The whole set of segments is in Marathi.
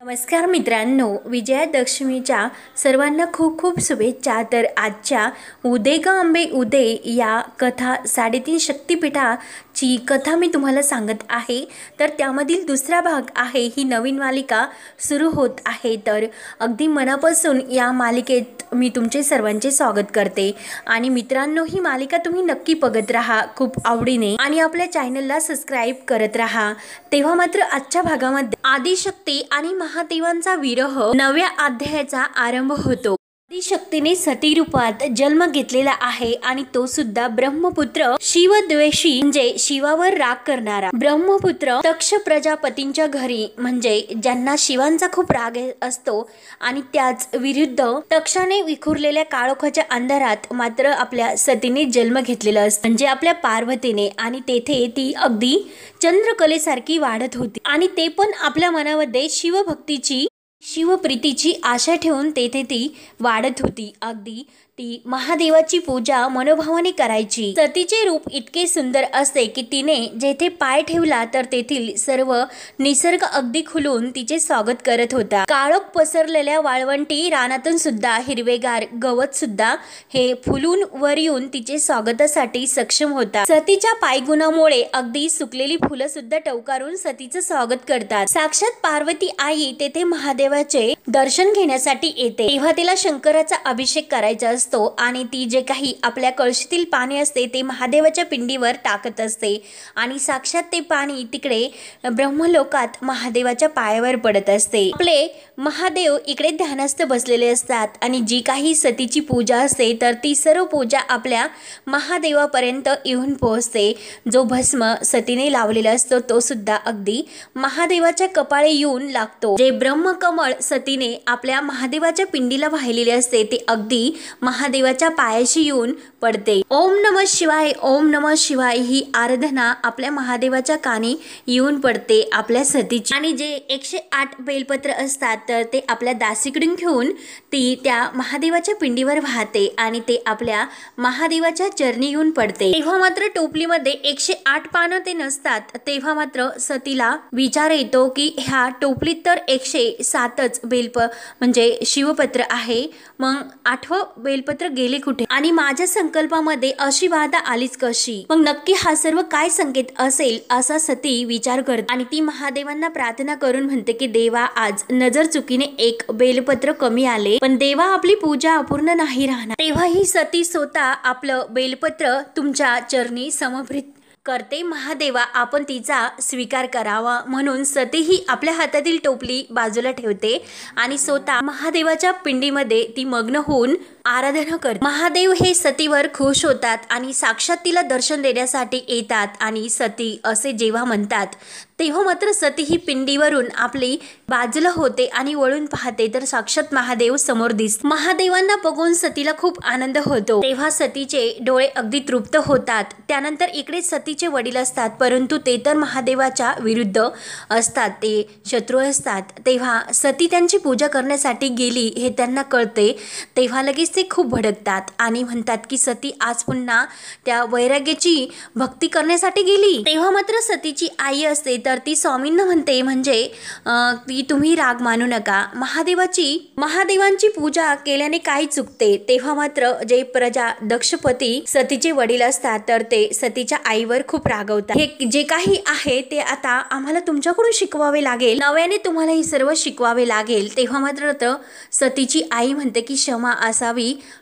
नमस्कार मित्रांनो, विजयादशमीच्या सर्वांना खूप खूप शुभेच्छा। तर आजच्या उदे ग अंबे उदे या कथा 3.5 शक्तिपीठाची कथा मी तुम्हाला सांगत आहे। तर त्यामधील दुसरा भाग आहे। ही नवीन मालिका सुरू होत आहे, तर अगदी मनापासून या मालिकेत मी तुमचे सर्वांचे स्वागत करते। आणि मित्रांनो, ही मालिका तुम्ही नक्की बघत राहा खूप आवडीने आणि आपल्या चॅनलला सबस्क्राइब करत राहा। तेव्हा मात्र आजच्या भागामध्ये आदिशक्ती आणि महादेवांचा विरह नव्या अध्यायाचा आरंभ होतो। आदिशक्तीने सती रूपात जन्म घेतलेला आहे आणि तो सुद्धा ब्रह्मपुत्र शिवद्वेषी म्हणजे शिवावर राग करणारा ब्रह्मपुत्र तक्ष प्रजापतींच्या घरी, म्हणजे ज्यांना शिवांचा खूप राग असतो आणि त्याच विरुद्ध तक्षाने विखुरलेल्या काळोखाच्या अंधारात मात्र आपल्या सतीने जन्म घेतलेला असतो, म्हणजे आपल्या पार्वतीने। आणि तेथे ती अगदी चंद्रकलेसारखी वाढत होती आणि ते पण आपल्या मनामध्ये शिवप्रीतीची आशा ठेवून तेथे ती वाढत होती। अगदी ती महादेवाची पूजा मनोभावाने करायची। सतीचे रूप इतके सुंदर असते की तिने जेथे पाय ठेवला तर तेथील सर्व निसर्ग अगदी खुलून तिचे स्वागत करत होता। काळोख पसरलेल्या वाळवंटी रानातून सुद्धा हिरवेगार गवत सुद्धा हे फुलून वर येऊन तिचे स्वागतासाठी सक्षम होता। सतीच्या पायगुणामुळे अगदी सुकलेली फुलं सुद्धा टवकारून सतीचं स्वागत करतात। साक्षात पार्वती आई तेथे महादेवाचे दर्शन घेण्यासाठी येते, तेव्हा तिला शंकराचा अभिषेक करायचा असतो आणि ती जे काही आपल्या कळशीतील पाणी असते ते महादेवाच्या पिंडीवर टाकत असते आणि साक्षात ते पाणी तिकडे ब्रह्मलोकात महादेवाच्या पायावर पडत असते। आपले महादेव इकडे ध्यानस्थ बसलेले असतात आणि जी काही सतीची पूजा असते तर ती सर्व पूजा आपल्या महादेवापर्यंत येऊन पोहोचते। जो भस्म सतीने लावलेला असतो तो सुद्धा अगदी महादेवाच्या कपाळी येऊन लागतो। जे ब्रह्मकमळ सतीने आपल्या महादेवाच्या पिंडीला वाहिलेले असते ते अगदी महादेवाच्या पायाशी येऊन पडते। ओम नमः शिवाय, ओम नमः शिवाय ही आराधना आपल्या महादेवाच्या कानी येऊन पडते आपल्या सतीची। आणि जे 108 बेलपत्र असतात तर ते आपल्या दासीकडून घेऊन ती त्या महादेवाच्या पिंडीवर वाहते आणि ते आपल्या महादेवाच्या चरणी येऊन पडते। तेव्हा मात्र टोपलीमध्ये 108 पानं ते नसतात, तेव्हा मात्र सतीला विचार येतो की ह्या टोपलीत तर 107च म्हणजे शिवपत्र आहे, मग 8वं बेलपत्र गेले कुठे आणि माझ्या संकल्पामध्ये अशी बाधा आलीच कशी, मग नक्की हा सर्व काय संकेत असेल असा सती विचार करते। आणि ती महादेवांना प्रार्थना करून म्हणते की देवा, आज नजर चुकीने एक बेलपत्र कमी आले, पण देवा आपली पूजा अपूर्ण नाही राहणार। तेव्हा ही सती स्वतः आपलं बेलपत्र तुमच्या चरणी समर्पित करते। महादेवा, आपण तिचा स्वीकार करावा म्हणून सती ही आपल्या हातातील टोपली बाजूला ठेवते आणि स्वतः महादेवाच्या पिंडीमध्ये ती मग्न होऊन आराधना करते। महादेव हे सतीवर खुश होतात आणि साक्षात तिला दर्शन देण्यासाठी येतात आणि सती असे जेव्हा म्हणतात तेव्हा मात्र सती ही पिंडीवरून आपली बाजूला होते आणि वळून पाहते तर साक्षात महादेव समोर दिसतात। महादेवांना बघून सतीला खूप आनंद होतो, तेव्हा सतीचे डोळे अगदी तृप्त होतात। त्यानंतर इकडे सतीचे वडील असतात, परंतु ते तर महादेवाच्या विरुद्ध असतात, ते शत्रू असतात। तेव्हा सती त्यांची पूजा करण्यासाठी गेली हे त्यांना कळते, तेव्हा लगेच ते खूप भडकतात आणि म्हणतात की सती आज पुन्हा त्या वैराग्याची भक्ती करण्यासाठी गेली। तेव्हा मात्र सतीची आई असते तर ती स्वामींना म्हणते, म्हणजे की तुम्ही राग मानू नका, महादेवांची पूजा केल्याने काय चुकते। तेव्हा मात्र जे प्रजा दक्षपती सतीचे वडील असतात तर ते सतीच्या आईवर खूप रागवतात। हे जे काही आहे ते आता आम्हाला तुमच्याकडून शिकवावे लागेल, नव्याने तुम्हाला हे सर्व शिकवावे लागेल। तेव्हा मात्र सतीची आई म्हणते की क्षमा असावी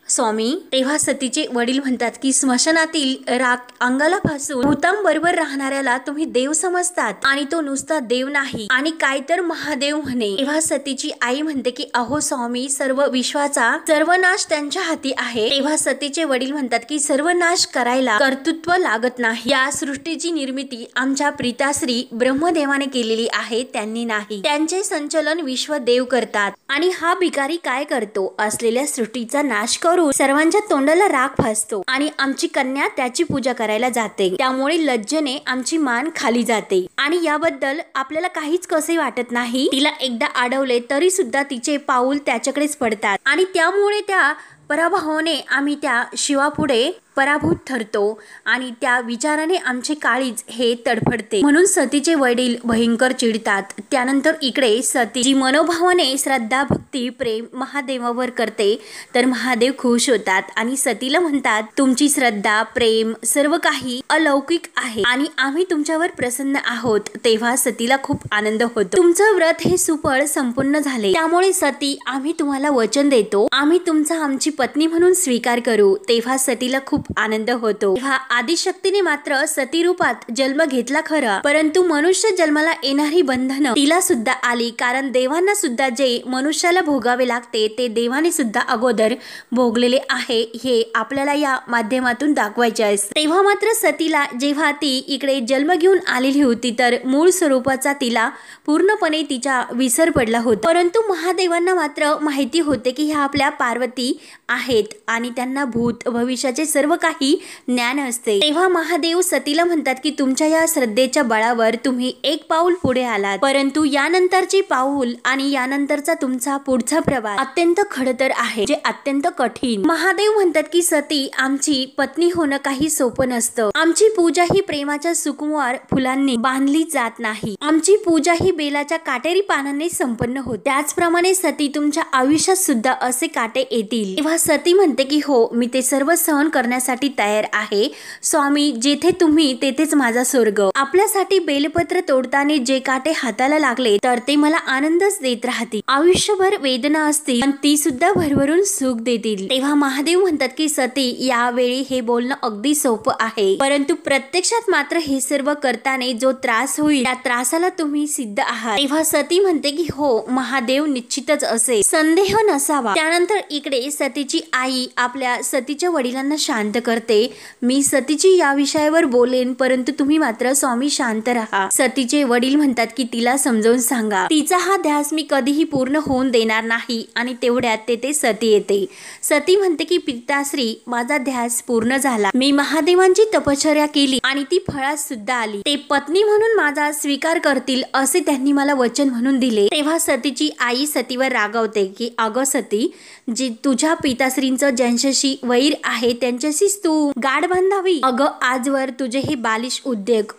स्वामी। तेव्हा सतीचे वडील म्हणतात की स्मशानातील राग अंगाला फासून भूतांबरोबर राहणाऱ्याला तुम्ही देव समजतात आणि तो नुसता देव नाही आणि काय तर महादेव म्हणे। तेव्हा सतीची आई म्हणते की अहो स्वामी, सर्व विश्वाचा सर्वनाश त्यांच्या हाती आहे। तेव्हा सतीचे वडील म्हणतात की सर्वनाश करायला कर्तृत्व लागत नाही, या सृष्टीची निर्मिती आमच्या प्रीताश्री ब्रह्मदेवाने केलेली आहे, त्यांनी नाही। त्यांचे संचलन विश्वदेव करतात आणि हा भिकारी काय करतो, असलेल्या सृष्टीचा नाश करून सर्वांच्या तोंडाला राग फासतो आणि आमची कन्या त्याची पूजा करायला जाते, त्यामुळे लज्जेने आमची मान खाली जाते आणि याबद्दल आपल्याला काहीच कसे वाटत नाही। तिला एकदा अडवले तरी सुद्धा तिचे पाऊल त्याच्याकडेच पडतात आणि त्यामुळे त्या पराभवाने आम्ही त्या शिवापुढे पराभूत ठरतो आणि त्या विचाराने आमचे काळीज हे तडफडते। म्हणून सतीचे वडील भयंकर चिडतात। त्यानंतर इकडे सती जी मनोभावाने श्रद्धा भक्ती प्रेम महादेवावर करते तर महादेव खुश होतात आणि सतीला म्हणतात, तुमची श्रद्धा प्रेम सर्व काही अलौकिक आहे आणि आम्ही तुमच्यावर प्रसन्न आहोत। तेव्हा सतीला खूप आनंद होतो। तुमचं व्रत हे सुफळ संपूर्ण झाले, त्यामुळे सती आम्ही तुम्हाला वचन देतो, आम्ही तुमचा आमची पत्नी म्हणून स्वीकार करू। तेव्हा सतीला खूप आनंद होतो। तेव्हा आदिशक्तीने मात्र सती रूपात जन्म घेतला खरा, परंतु मनुष्य जन्माला येणारी बंधनं तिला सुद्धा आली, कारण देवांना सुद्धा जे मनुष्याला भोगावे लागते ते देवाने सुद्धा अगोदर भोगलेले आहे, हे आपल्याला या माध्यमातून दाखवायचे आहे। तेव्हा मात्र सतीला जेव्हा ती इकडे जन्म घेऊन आलेली होती तर मूळ स्वरूपाचा तिला पूर्णपणे तिचा विसर पडला होता, परंतु महादेवांना मात्र माहिती होते की ह्या आपल्या पार्वती आहेत आणि त्यांना भूत भविष्याचे सर्व काही ज्ञान असते। तेव्हा महादेव सतीला म्हणतात की तुमच्या या श्रद्धेच्या बळावर तुम्ही एक पाऊल पुढे आलात, परंतु यानंतरचे पाऊल आणि यानंतरचा तुमचा पुढचा प्रवास अत्यंत खडतर आहे, जे अत्यंत कठीण। महादेव म्हणतात की सती आमची पत्नी होणं काही सोपं नसतं। आमची पूजा ही प्रेमाच्या सुकुमार फुलांनी बांधली जात नाही, आमची पूजा ही बेलाच्या काटेरी पानांनी संपन्न होते। त्याचप्रमाणे सती तुमच्या आयुष्यात सुद्धा असे काटे येतील। तेव्हा सती म्हणते की हो, मी ते सर्व सहन करण्यासाठी तयार आहे स्वामी, जेथे तुम्ही तेथेच माझा स्वर्ग। आपल्यासाठी बेलपत्र तोडताना जे काटे हाताला लागले तर ते मला आनंदच देत राहतील, आयुष्यभर वेदना असतील पण ती सुद्धा भरभरून सुख देतील। तेव्हा महादेव म्हणतात की सती यावेळी हे बोलणं अगदी सोपं आहे, परंतु प्रत्यक्षात मात्र हे सर्व करताना जो त्रास होईल त्या त्रासाला तुम्ही सिद्ध आहात। तेव्हा सती म्हणते की हो, महादेव निश्चितच असे, संदेह नसावा। त्यानंतर इकडे सतीची आई आपल्या सतीच्या वडिलांना शांत करते, मी सतीची या विषयावर बोलेन, परंतु तुम्ही मात्र स्वामी शांत राहा। सतीचे वडील म्हणतात की तिला समजावून सांगा, तिचा हा ध्यास मी कधीही पूर्ण होऊन देणार नाही आणि तेवढ्यात तेथे सती येते। सती म्हणते की पिताश्री, माझा ध्यास पूर्ण झाला, मी महादेवांची तपश्चर्या केली आणि ती फळास सुद्धा आली, ते पत्नी म्हणून माझा स्वीकार करतील असे त्यांनी मला वचन म्हणून दिले। तेव्हा सतीची आई सतीवर रागावते की अगं सती, जे तुझ्या पिताश्रींचं ज्यांच्याशी वैर आहे त्यांच्याशीच तू गाठ बांधावी। अगं आजवर तुझे हे बालिश उद्योग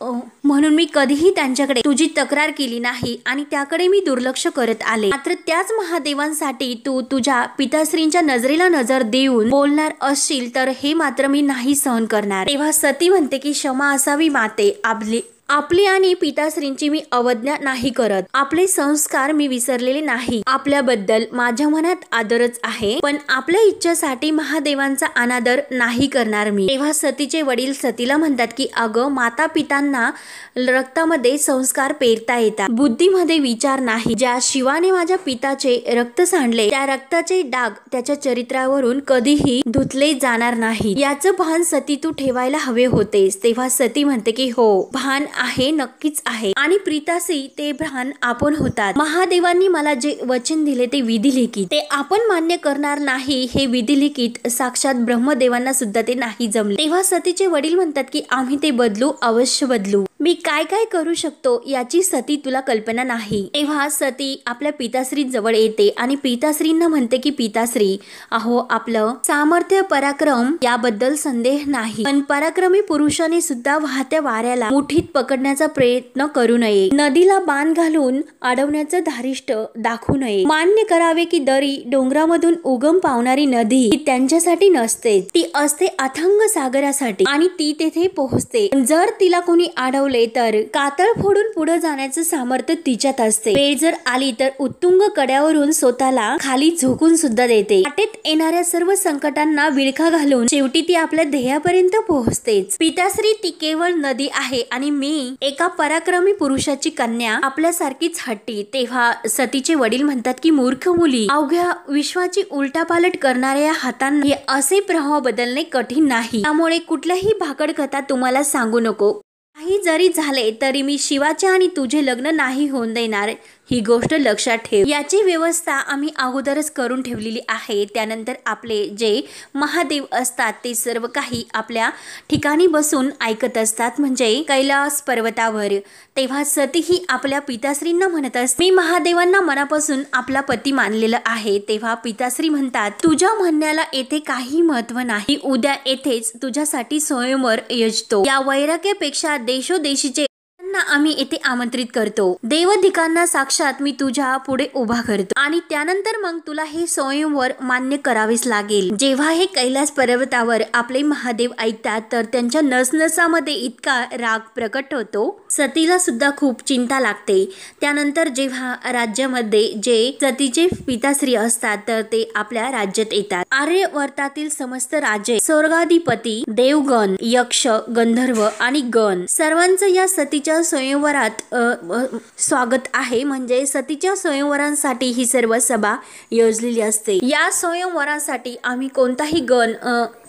म्हणून मी कधीही त्यांच्याकडे तुझी तक्रार केली नाही आणि त्याकडे मी दुर्लक्ष करत आले, मात्र त्याच महादेवांसाठी तू तुझ्या पिताश्रींच्या नजरेला नजर देऊन बोलणार असशील तर हे मात्र मी नाही सहन करणार। तेव्हा सती म्हणते की क्षमा असावी माते, आपली आणि पिताश्रींची मी अवज्ञा नाही करत, आपले संस्कार मी विसरलेले नाही, आपल्याबद्दल माझ्या मनात आदरच आहे, पण आपल्या इच्छेसाठी महादेवांचा अनादर नाही करणार मी। तेव्हा सतीचे वडील सतीला म्हणतात की अगं माता पितांना रक्तामध्ये संस्कार पेरता येतात, बुद्धीमध्ये विचार नाही। ज्या शिवाने माझ्या पिताचे रक्त सांडले त्या रक्ताचे डाग त्याच्या चरित्रावरून कधीही धुतले जाणार नाही, याचं भान सती तू ठेवायला हवे होतेस। तेव्हा सती म्हणते की हो, भान आहे, नक्कीच आहे, आणि प्रीतासी ते भान आपण होतात। महादेवांनी मला जे वचन दिले ते विधिलिखित, ते आपण मान्य करणार नाही हे विधिलिखित साक्षात ब्रह्मदेवांना सुद्धा ते नाही जमले। तेव्हा सतीचे वडील म्हणतात की आम्ही ते बदलू, अवश्य बदलू, मी काय काय करू शकतो याची सती तुला कल्पना नाही। तेव्हा सती आपल्या पिताश्री जवळ येते आणि पिताश्रींना म्हणते की पिताश्री, अहो आपलं सामर्थ्य पराक्रम याबद्दल संदेह नाही, पण पराक्रमी पुरुषाने सुद्धा वाहत्या वाऱ्याला मुठीत पकडण्याचा प्रयत्न करू नये, नदीला बाण घालून अडवण्याचं धारिष्ट दाखवू नये, मान्य करावे की दरी डोंगरामधून उगम पावणारी नदी ही त्यांच्यासाठी नसते, ती असते अथांग सागरासाठी आणि ती तेथे पोहोचते, जर तिला कोणी अडवले तर कातळ फोडून पुढे जाण्याचं सामर्थ्य तिच्यात असते, वेळ जर आली तर उत्तुंग कड्यावरून स्वतःला खाली झोकून सुद्धा देते, वाटेत येणाऱ्या सर्व संकटांना विळखा घालून शेवटी ती आपल्या ध्येयापर्यंत पोहोचतेच। पिताश्री ती केवळ नदी आहे आणि मी एका पराक्रमी पुरुषाची कन्या, आपल्यासारखीच हट्टी। तेव्हा सतीचे वडील म्हणतात की मूर्ख मुली, अवघ्या विश्वाची उलटापालट करणाऱ्या हातांना हे असे प्रभाव बदलणे कठीण नाही, त्यामुळे कुठल्याही भाकड कथा तुम्हाला सांगू नको, काही जरी झाले तरी मी शिवाचे आणि तुझे लग्न नाही होऊन देणार, ही गोष्ट लक्षात ठेव। याची व्यवस्था आम्ही अगोदरच करून ठेवलेली आहे। त्यानंतर आपले जे महादेव असतात ते सर्व काही आपल्या ठिकाणी बसून ऐकत असतात, म्हणजे कैलास पर्वतावर। तेव्हा सती ही आपल्या पिताश्रींना म्हणत असते, मी महादेवांना मनापासून आपला पती मानलेलं आहे। तेव्हा पिताश्री म्हणतात, तुझ्या म्हणण्याला येथे काही महत्त्व नाही, उद्या येथेच तुझ्यासाठी स्वयंवर योजतो। या वैराग्यापेक्षा देशोदेशीचे आम्ही येथे आमंत्रित करतो। देवधिकांना साक्षात मी तुझ्या पुढे उभा करतो आणि त्यानंतर मग तुला हे स्वयंवर मान्य करावेच लागेल। जेव्हा हे कैलास पर्वतावर आपले महादेव ऐकतात तर त्यांच्या नसनसामध्ये इतका राग प्रकट होतो, सतीला सुद्धा खूप चिंता लागते। त्यानंतर जेव्हा राज्यामध्ये जे सतीचे पिताश्री असतात तर ते आपल्या राज्यात येतात। आर्यवर्तातील समस्त राजे, स्वर्गाधिपती, देवगण, यक्ष, गंधर्व आणि गण सर्वांचं या सतीच्या स्वयंवरात स्वागत आहे। म्हणजे सतीच्या स्वयंवरांसाठी ही सर्व सभा योजलेली असते। या स्वयंवरासाठी आम्ही कोणताही गण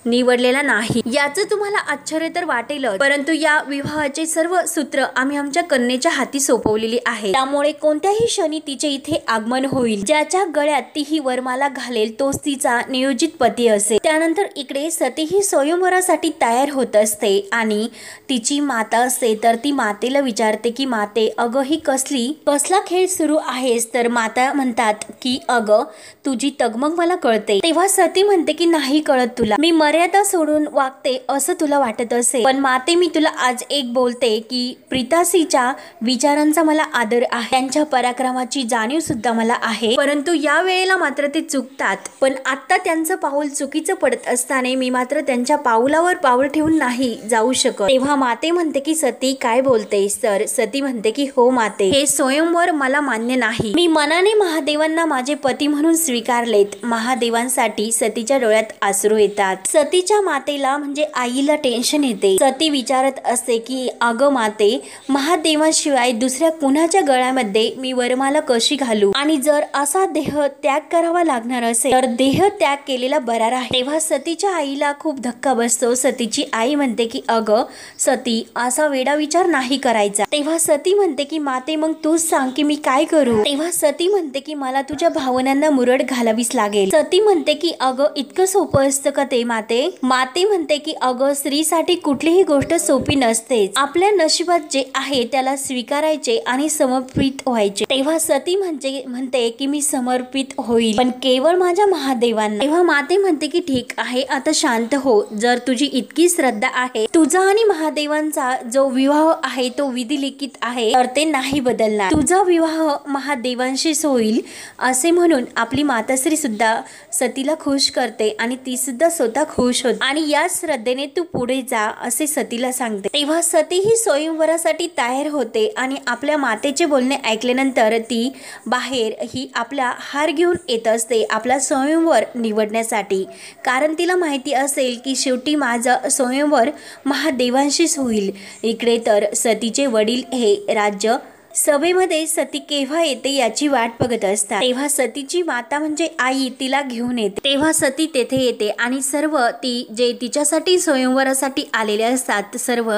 निवडलेला नाही, याचं तुम्हाला आश्चर्य तर वाटेल, परंतु या विवाहाचे सर्व सूत्र आम्ही आमच्या कन्येच्या हाती सोपवलेली आहे। त्यामुळे कोणत्याही क्षणी तिचे इथे आगमन होईल। ज्याच्या गळ्यात ती ही वरमाला घालेल तोच तिचा नियोजित पती असेल। त्यानंतर इकडे सती ही स्वयंवरासाठी तयार होत असते आणि तिची माता असते तर ती मातेला विचारते की माते, अगं ही कसला खेळ सुरू आहेस? तर माता म्हणतात की अगं तुझी तगमग मला कळते। तेव्हा सती म्हणते की नाही कळत तुला, मी मर्यादा सोडून वागते असं तुला वाटत असेल, पण माते मी तुला आज एक बोलते की प्रितासीच्या विचारांचा मला आदर आहे, त्यांच्या पराक्रमाची जाणीव सुद्धा मला आहे, परंतु या वेळेला मात्र ते चुकतात। पण आता त्यांचं पाऊल चुकीचं पडत असताना मी मात्र त्यांच्या पाऊलावर पाऊल ठेवून नाही जाऊ शकत। तेव्हा माते म्हणते की सती काय बोलतेस? तर सती म्हणते की हो माते, हे स्वयंवर मला मान्य नाही, मी मनाने महादेवांना माझे पती म्हणून स्वीकारलेत। महादेवांसाठी सतीच्या डोळ्यात अश्रू येतात। सतीच्या मातेला म्हणजे आईला टेन्शन येते। सती विचारत असते की अगं माते, महादेवांशिवाय दुसऱ्या कुणाच्या गळ्यामध्ये मी वरमाला कशी घालू, आणि जर असा देह त्याग करावा लागणार असेल तर देह त्याग केलेला बरा राहील। तेव्हा सतीच्या आईला खूप धक्का बसतो। सतीची आई म्हणते की अगं सती, असा वेडा विचार नाही करायचा। तेव्हा सती म्हणते की माते मग तूच सांग की मी काय करू? तेव्हा सती म्हणते की मला तुझ्या भावनांना मुरड घालावीच लागेल। सती म्हणते की अगं इतकं सोपं असतं का ते माते? माते म्हणते की अगं स्त्रीसाठी कुठलीही गोष्ट सोपी नसतेच, आपल्या नशिबात जे आहे त्याला स्वीकारायचे आणि समर्पित व्हायचे। तेव्हा सती म्हणते की मी समर्पित होईल, पण केवळ माझ्या महादेवांना। तेव्हा माते म्हणते की ठीक आहे, आता शांत हो, जर तुझी इतकी श्रद्धा आहे, तुझा आणि महादेवांचा जो विवाह आहे तो विधिलिखित आहे तर ते नाही बदलणार, तुझा विवाह महादेवांशीच होईल असे म्हणून आपली माताश्री सुद्धा सतीला खुश करते आणि ती सुद्धा स्वतः खुश होते आणि या श्रद्धेने तू पुढे जा असे सतीला सांगते। तेव्हा सती ही स्वयंवरासाठी तयार होते आणि आपल्या मातेचे बोलणे ऐकल्यानंतर ती बाहेर ही आपला हार घेऊन येत असते आपला स्वयंवर निवडण्यासाठी, कारण तिला माहिती असेल की शेवटी माझं स्वयंवर महादेवांशीच होईल। इकडे तर सतीचे वडील हे राज्य सभेमध्ये सती केव्हा येते याची वाट बघत असतात। तेव्हा सतीची माता म्हणजे आई तिला घेऊन येते। तेव्हा सती तेथे येते आणि सर्व ती जे तिच्यासाठी स्वयंवरासाठी आलेले असतात सर्व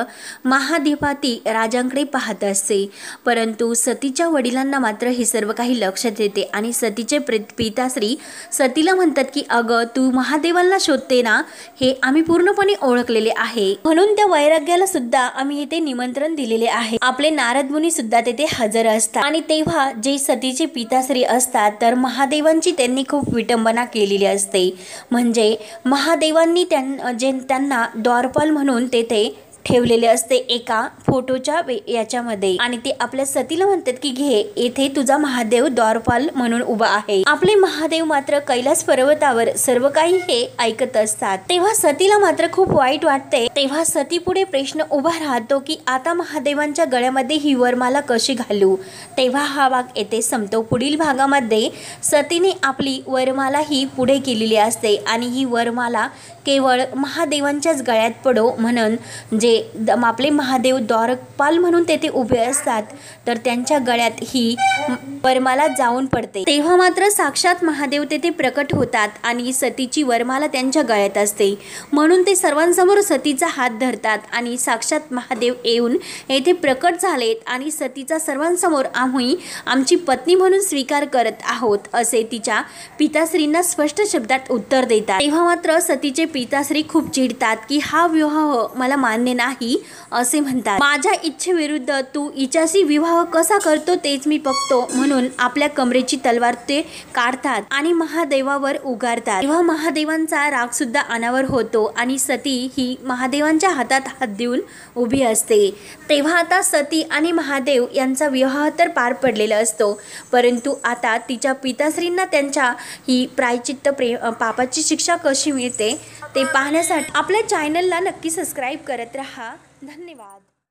महाधिपती राजांकडे पाहत असते, परंतु सतीच्या वडिलांना मात्र हे सर्व काही लक्षात येते आणि सतीचे पिताश्री सतीला म्हणतात की अगं तू महादेवांना शोधते ना, हे आम्ही पूर्णपणे ओळखलेले आहे, म्हणून त्या वैराग्याला सुद्धा आम्ही इथे निमंत्रण दिलेले आहे। आपले नारद मुनी सुद्धा तेथे हजर असतात आणि तेव्हा जे सतीचे पिताश्री असतात तर महादेवांची त्यांनी खूप विटंबना केलेली असते, म्हणजे महादेवांनी त्यांना द्वारपाल म्हणून तेथे ठेवलेले असते एका फोटोच्या याच्यामध्ये, आणि ते आपल्या सतीला म्हणतात की घे, येथे तुझा महादेव द्वारपाल म्हणून उभा आहे। आपले महादेव मात्र कैलास पर्वतावर सर्व काही हे ऐकत असतात। तेव्हा सतीला मात्र खूप वाईट वाटते। तेव्हा सती पुढे प्रश्न उभा राहतो की आता महादेवांच्या गळ्यामध्ये ही वरमाला कशी घालू? तेव्हा हा भाग येथे संपतो। पुढील भागामध्ये सतीने आपली वरमाला ही पुढे केलेली असते आणि ही वरमाला केवळ महादेवांच्याच गळ्यात पडो म्हणून जे आपले महादेव द्वारपाल म्हणून तेथे उभे असतात, तर त्यांच्या गळ्यात ही वरमाला जाऊन पडते। तेव्हा मात्र साक्षात महादेव तेथे प्रकट होतात आणि सतीची वरमाला त्यांच्या गळ्यात असते, म्हणून ते सर्वांसमोर सतीचा हात धरतात आणि साक्षात महादेव येऊन येथे प्रकट झालेत आणि सतीचा सर्वांसमोर आम्ही आमची पत्नी म्हणून स्वीकार करत आहोत असे तिच्या पिताश्रींना स्पष्ट शब्दात उत्तर देतात। तेव्हा मात्र सतीचे पिताश्री खूप चिडतात की हा विवाह मला मान्य नाही असे म्हणतात। माझ्या इच्छेविरुद्ध तू हिच्याशी विवाह कसा करतो तेच मी बघतो, म्हणून आपल्या कमरेची तलवार ते काढतात आणि महादेवावर उगारतात। तेव्हा महादेवांचा राग सुद्धा अनावर होतो आणि सती ही महादेवांच्या हातात हात देऊन उभी असते। तेव्हा आता सती आणि महादेव यांचा विवाह तर पार पडलेला असतो, परंतु आता तिच्या पिताश्रींना त्यांच्या ही प्रायचित्त पापाची शिक्षा कशी मिळते ते पाहण्यासाठी आपल्या चॅनलला नक्की सबस्क्राईब करत रहा। धन्यवाद।